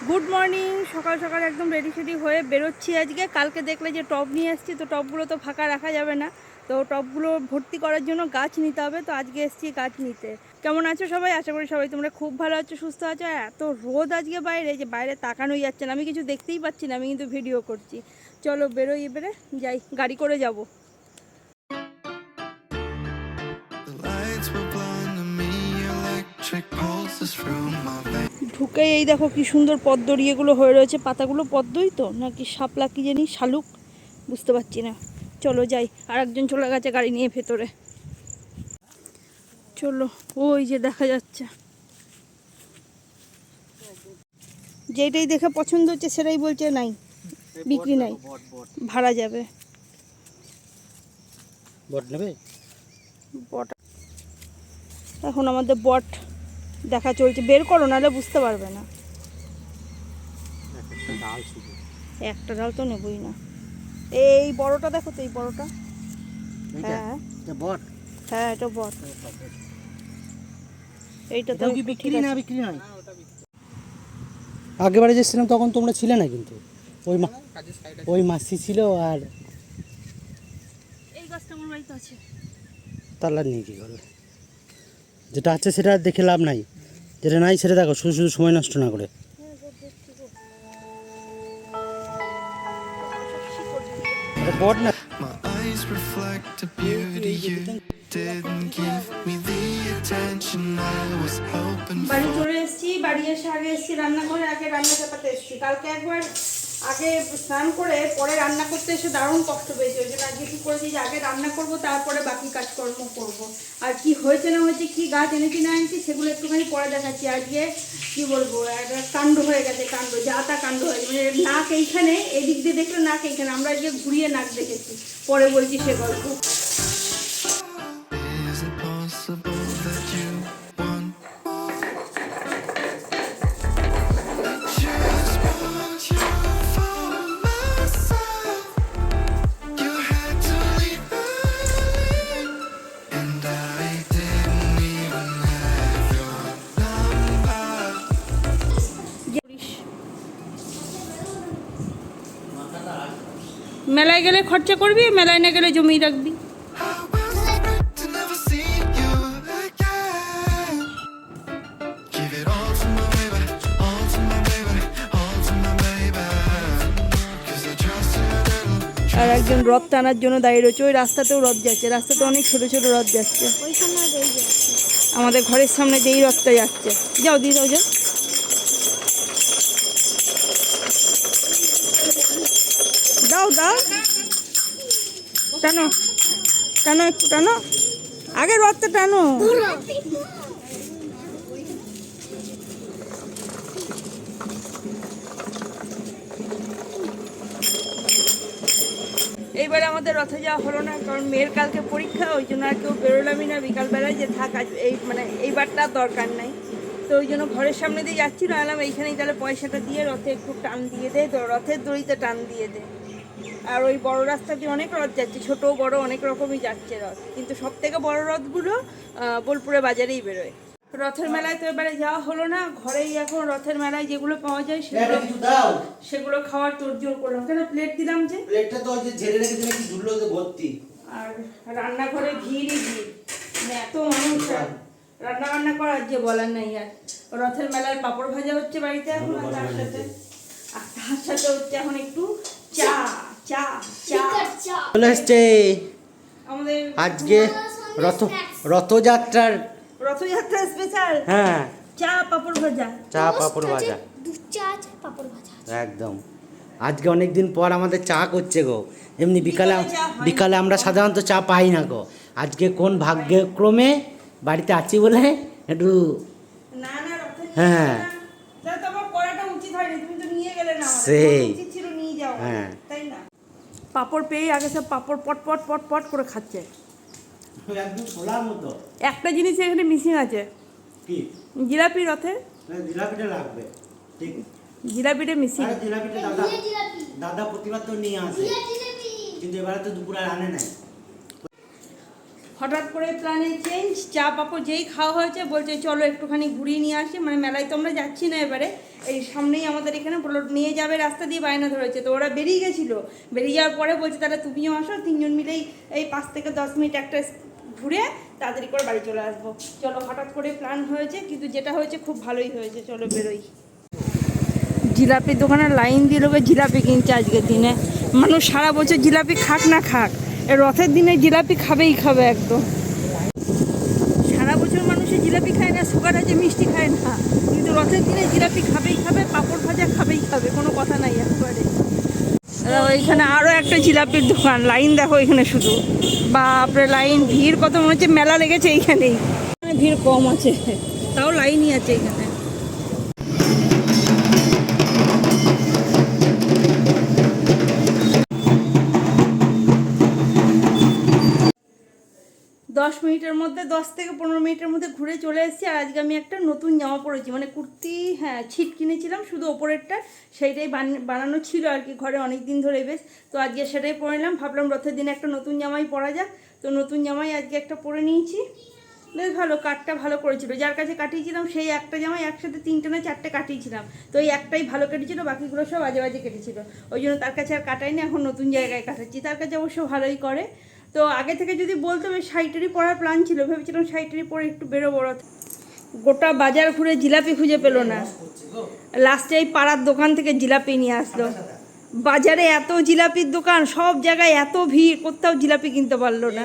Good morning. সকাল সকাল একদম রেডি সেডি হয়ে বেরোচ্ছি আজকে। কালকে দেখলে যে টব নিয়ে এসেছি, তো টবগুলো তো ফাঁকা রাখা যাবে না, তো টবগুলো ভর্তি করার জন্য গাছ নিতে হবে। তো আজকে এসেছি গাছ নিতে। কেমন আছো সবাই? আশা করি সবাই তোমরা খুব ভালো আছো, সুস্থ আছো। এত রোদ আজকে বাইরে, যে বাইরে তাকানোই যাচ্ছে না, আমি কিছু দেখতেই পাচ্ছি না, আমি কিন্তু ভিডিও করছি। চলো বেরোই, এবারে যাই, গাড়ি করে যাব। ঢুকে এই দেখো কি সুন্দর পদ্মর ইয়েগুলো হয়ে রয়েছে, পাতাগুলো পদ্মই তো নাকি শাপলা কি জানি, শালুক, বুঝতে পারছি না। চলো যাই, আর একজন চলে গেছে গাড়ি নিয়ে ভেতরে। চলো, ওই যে দেখা যাচ্ছে, যেটাই দেখে পছন্দ হচ্ছে সেটাই বলছে নাই, বিক্রি নাই, ভাড়া যাবে। বট নেবে? বট এখন আমাদের বট দেখা চলছে, বের করো নাহলে বুঝতে পারবে না। একটা ডাল তো নেবই না। এই বড়টা দেখো তো, এই বড়টা। হ্যাঁ বট, হ্যাঁ এটা বট। এইটা তো কি বিক্রি না? বিক্রি নয়। আগেবারে যেছিলাম তখন তোমরা ছিলে না, কিন্তু ওই মাসি ছিল। আর এই গাছটা আমার বাড়িতে আছে। তাহলে নিয়ে কি করবে? যেটা আছে সেটা দেখে লাভ নাই, যেটা নাই সেটা দেখো, শুধু শুধু সময় নষ্ট না করে। বট না, বাড়ি চলে এসেছি। বাড়ি এসে আগে এসেছি রান্নাঘরে, আগে রান্না চাপাতে এসেছি। কালকে একবার আগে স্নান করে পরে রান্না করতে এসে দারুণ কষ্ট পেয়েছি। ওই জন্য আজকে কী করেছি যে আগে রান্না করব, তারপরে বাকি কাজকর্ম করব। আর কি হয়েছে না হয়েছে, কি গাছ এনেছি না এনেছি, সেগুলো একটুখানি পরে দেখাচ্ছি। আজকে কি বলবো, একটা কাণ্ড হয়ে গেছে, কাণ্ড, যা তা কাণ্ড হয়েছে। মানে নাক এইখানে, এদিক দিয়ে দেখলে নাক এইখানে, আমরা আজকে ঘুরিয়ে নাক দেখেছি, পরে বলছি সে গল্প। মেলায় গেলে খরচা করবি, মেলায় না গেলে জমিয়ে রাখবি। আর একজন রথ টানার জন্য দাঁড়িয়ে রয়েছে। ওই রাস্তাতেও রথ যাচ্ছে, রাস্তাতে অনেক ছোট ছোট রথ যাচ্ছে। আমাদের ঘরের সামনে যেই রথটা যাচ্ছে, যাও দিয়ে যাও, যাও। দাও দাও, টানো টানো, একটু টানো, আগে রথটা টানো। এইবারে আমাদের রথে যাওয়া হলো না, কারণ মেয়ের কালকে পরীক্ষা, ওই জন্য আর কেউ বেরোলামই না বিকালবেলায়, যে থাক আজ এই মানে এইবারটা দরকার নাই। তো ওই জন্য ঘরের সামনে দিয়ে যাচ্ছি, না এলাম এইখানেই তাহলে পয়সাটা দিয়ে রথে একটু টান দিয়ে দে, তো রথের দড়িতে টান দিয়ে দে। আর ওই বড় রাস্তা দিয়ে অনেক রথ যাচ্ছে, ছোট বড় অনেক রকমই যাচ্ছে রথ, কিন্তু সব থেকে বড় রথগুলো বোলপুরে বাজারেই বেরোয়। রথের মেলায় তো এবারে যাওয়া হলো না, ঘরেই এখন রথের মেলায় যেগুলো পাওয়া যায় সেগুলো খাওয়ার তোড়জোড় করলাম। কেন প্লেট দিলাম যে, প্লেটটা তো ওই যে ঝেড়ে রেখে দিলে কি ধুলো তো ভর্তি। আর রান্নাঘরে ভিড়ই ভিড়, মানে এত মানুষ, রান্না বান্না করার যে বলার নাই। আর রথের মেলার পাঁপড় ভাজা হচ্ছে বাড়িতে এখন, আর তার সাথে হচ্ছে এখন একটু চা চা চা চলে এসছে আমাদের আজকে রথযাত্রার স্পেশাল। হ্যাঁ, চা পাঁপড় ভাজা, চা পাঁপড় ভাজা, চা পাঁপড় ভাজা একদম। আজকে অনেকদিন পর আমাদের চা করছে গো। এমনি বিকালে আমরা সাধারণত চা পাই না গো। আজকে কোন ভাগ্যক্রমে বাড়িতে আছি বলে একটু, না না হ্যাঁ সেই, হ্যাঁ পাঁপড় পেয়ে আগে সব পাঁপড় পট পট পট পট করে খাচ্ছে। একদম ছোলার মতো। একটা জিনিস এখানে মিসিং আছে, কি? জিলাপি। রথে জিলাপিটা লাগবে, ঠিক। জিলাপিটা মিসিং। জিলাপিটা দাদা প্রতিবার তো নিয়ে আসে, কিন্তু এবারে তো দুপুরে আনে নাই। হঠাৎ করে প্ল্যানে চেঞ্জ, চা পাপড় যেই খাওয়া হয়েছে বলছে চলো একটুখানি ঘুরিয়ে নিয়ে আসি, মানে মেলায় তো আমরা যাচ্ছি না এবারে, এই সামনেই আমাদের এখানে বললো নিয়ে যাবে, রাস্তা দিয়ে বায়না ধরেছে, তো ওরা বেরিয়ে গেছিলো, বেরিয়ে যাওয়ার পরে বলছে তাহলে তুমিও আসো, তিনজন মিলেই এই 5 থেকে 10 মিনিট একটা ঘুরে তাড়াতাড়ি করে বাড়ি চলে আসবো। চলো হঠাৎ করে প্ল্যান হয়েছে, কিন্তু যেটা হয়েছে খুব ভালোই হয়েছে, চলো বেরোই। জিলাপির দোকানে লাইন দিয়ে লোকে জিলাপি কিনছে আজকের দিনে, মানুষ সারা বছর জিলাপি খাক না খাক, এই রথের দিনে জিলাপি খাবেই খাবে একদম। সারা বছর মানুষের জিলাপি খায় না, সুগার আছে মিষ্টি খায় না, কিন্তু রথের দিনে জিলাপি খাবেই খাবে, পাঁপড় ভাজা খাবেই খাবে, কোনো কথা নাই একেবারে। ওইখানে আরও একটা জিলাপির দোকান, লাইন দেখো এখানে শুধু, বাপরে লাইন, ভিড় কত, মনে হচ্ছে মেলা লেগেছে এইখানেই, ভিড় কম আছে তাও লাইনই আছে এখানে। 10 মিনিটের মধ্যে, 10 থেকে 15 মিনিটের মধ্যে ঘুরে চলে এসেছি। আর আজকে আমি একটা নতুন জামা পরেছি, মানে কুর্তি, হ্যাঁ ছিট কিনেছিলাম শুধু ওপরেরটা, সেইটাই বানানো ছিল আর কি ঘরে অনেক দিন ধরে বেশ, তো আজকে সেটাই পরে নিলাম, ভাবলাম রথের দিনে একটা নতুন জামাই পরা যাক, তো নতুন জামাই আজকে একটা পরে নিয়েছি, বেশ ভালো, কাটটা ভালো করেছিল, যার কাছে কাটিয়েছিলাম সেই একটা জামাই একসাথে 3টে না 4টে কাটিয়েছিলাম, তো এই একটাই ভালো কেটেছিল, বাকিগুলো সব বাজে বাজে কেটেছিল, ওই জন্য তার কাছে আর কাটাইনি, এখন নতুন জায়গায় কাটাচ্ছি, তার কাছে অবশ্য ভালোই করে। তো আগে থেকে যদি বলতো বেশ শাড়িটারি পরার প্ল্যান ছিল, ভেবেছিলাম শাড়িটারি পরে একটু বেরোবো। গোটা বাজার ঘুরে জিলাপি খুঁজে পেলো না, লাস্টে এই পাড়ার দোকান থেকে জিলাপি নিয়ে আসলো। বাজারে এত জিলাপির দোকান, সব জায়গায় এত ভিড়, কোথাও জিলাপি কিনতে পারলো না,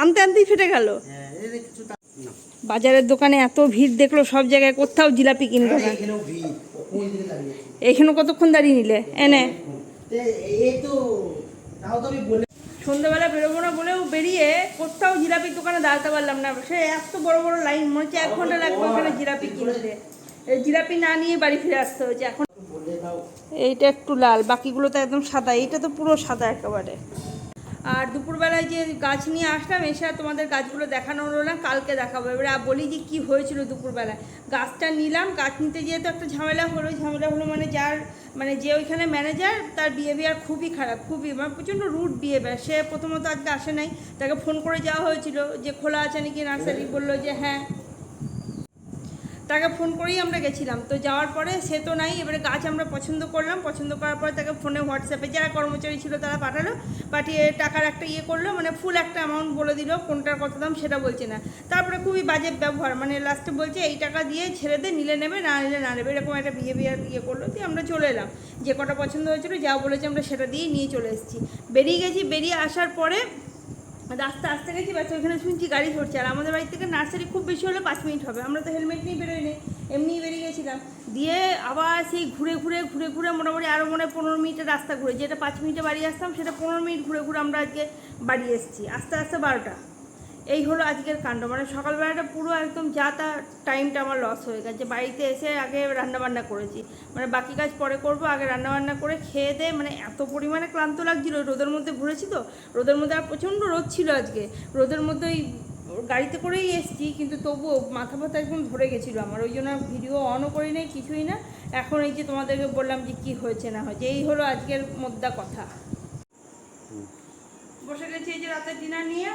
আনতে আনতেই ফেটে গেল। বাজারের দোকানে এত ভিড় দেখলো, সব জায়গায় কোথাও জিলাপি কিনলো না। এখানে কতক্ষণ দাঁড়িয়ে নিলে এনে, সন্ধ্যাবেলা বেরোবো না বলেও বেরিয়ে কোথাও জিলাপির দোকানে দাঁড়াতে পারলাম না, সে এত বড় বড় লাইন, মনে হচ্ছে 1 ঘন্টা লাগবে ওখানে জিলাপি কিনতে, জিলাপি না নিয়ে বাড়ি ফিরে আসতে হয়েছে। এখন এইটা একটু লাল, বাকিগুলো তো একদম সাদা, এইটা তো পুরো সাদা একেবারে। আর দুপুরবেলায় যে গাছ নিয়ে আসলাম, এসে আর তোমাদের গাছগুলো দেখানো হলো না, কালকে দেখাবো। এবারে বলি যে কী হয়েছিল দুপুরবেলায়। গাছটা নিলাম, গাছ নিতে গিয়ে তো একটা ঝামেলা হলো মানে যে ওইখানে ম্যানেজার, তার বিহেভিয়ার খুবই খারাপ, খুবই মানে প্রচণ্ড রুড বিহেভিয়ার। সে প্রথমত আজকে আসে নাই, তাকে ফোন করে যাওয়া হয়েছিল যে খোলা আছে নাকি নার্সারি, বললো যে হ্যাঁ, তাকে ফোন করেই আমরা গেছিলাম, তো যাওয়ার পরে সে তো নাই। এবারে গাছ আমরা পছন্দ করলাম, পছন্দ করার পরে তাকে ফোনে হোয়াটসঅ্যাপে যারা কর্মচারী ছিল তারা পাঠিয়ে টাকার একটা করলো, মানে ফুল একটা অ্যামাউন্ট বলে দিল, কোনটার কত দাম সেটা বলছে না। তারপরে খুবই বাজে ব্যবহার, মানে লাস্টে বলছে এই টাকা দিয়ে ছেড়ে দে, নিলে নেবে, না নিলে না নেবে, এরকম একটা বিহেভিয়ার করলো। দিয়ে আমরা চলে এলাম, যে কটা পছন্দ হয়েছিল যা বলেছে আমরা সেটা দিয়েই নিয়ে চলে এসেছি। বেরিয়ে গেছি, বেরিয়ে আসার পরে রাস্তা আসতে গেছি, বাচ্চা ওখানে শুনছি গাড়ি ধরছে, আর আমাদের বাড়ি থেকে নার্সারি খুব বেশি হলে 5 মিনিট হবে, আমরা তো হেলমেট নিয়ে বেরোই নি, এমনিই বেরিয়ে গেছিলাম। দিয়ে আবার সেই ঘুরে মোটামুটি আরও মনে হয় 15 মিনিটের রাস্তা ঘুরে, যেটা 5 মিনিটে বাড়ি আসতাম সেটা 15 মিনিট ঘুরে আমরা আজকে বাড়ি এসেছি, আস্তে আস্তে 12টা। এই হলো আজকের কাণ্ড, মানে সকালবেলাটা পুরো একদম যা তা টাইমটা আমার লস হয়ে গেছে। বাড়িতে এসে আগে রান্নাবান্না করেছি, মানে বাকি কাজ পরে করব, আগে রান্নাবান্না করে খেয়ে দিয়ে মানে এত পরিমাণে ক্লান্ত লাগছিলো, রোদের মধ্যে ঘুরেছি তো, রোদের মধ্যে আর প্রচণ্ড রোদ ছিল আজকে, রোদের মধ্যে ওই গাড়িতে করেই এসেছি, কিন্তু তবুও মাথা একদম ধরে গেছিলো আমার, ওই জন্য ভিডিও অনও করি নাই, কিছুই না। এখন এই যে তোমাদেরকে বললাম যে কী হয়েছে না হয়েছে, এই হলো আজকের মোদ্দা কথা। বসে গেছি এই যে রাতের ডিনার নিয়ে,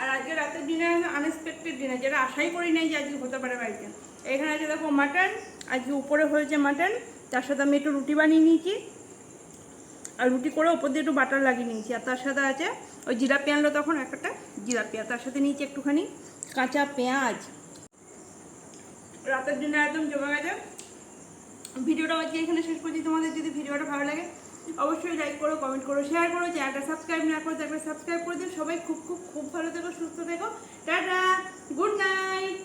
আর আজকে রাতের ডিনার আনএক্সপেক্টেড ডিনার, যেটা আশাই করি নাই যে আজকে হতে পারে বাড়িতে। এখানে আছে দেখো মাটন, আজকে উপরে হয়েছে মাটন, তার সাথে আমি একটু রুটি বানিয়ে নিয়েছি, আর রুটি করে ওপর দিয়ে একটু বাটার লাগিয়ে নিয়েছি, আর তার সাথে আছে ওই জিলাপি আনলো তখন একটা জিলাপি, আর তার সাথে নিয়েছি একটুখানি কাঁচা পেঁয়াজ। রাতের ডিনার একদম জমে গেছে। ভিডিওটা আজকে এখানে শেষ করছি। তোমাদের যদি ভিডিওটা ভালো লাগে অবশ্যই লাইক করো, কমেন্ট করো, শেয়ার করো, চ্যানেলটা সাবস্ক্রাইব না করে থাকলে সাবস্ক্রাইব করে দিও। সবাই খুব খুব খুব ভালো থেকো, সুস্থ থেকো, টাটা, গুড নাইট।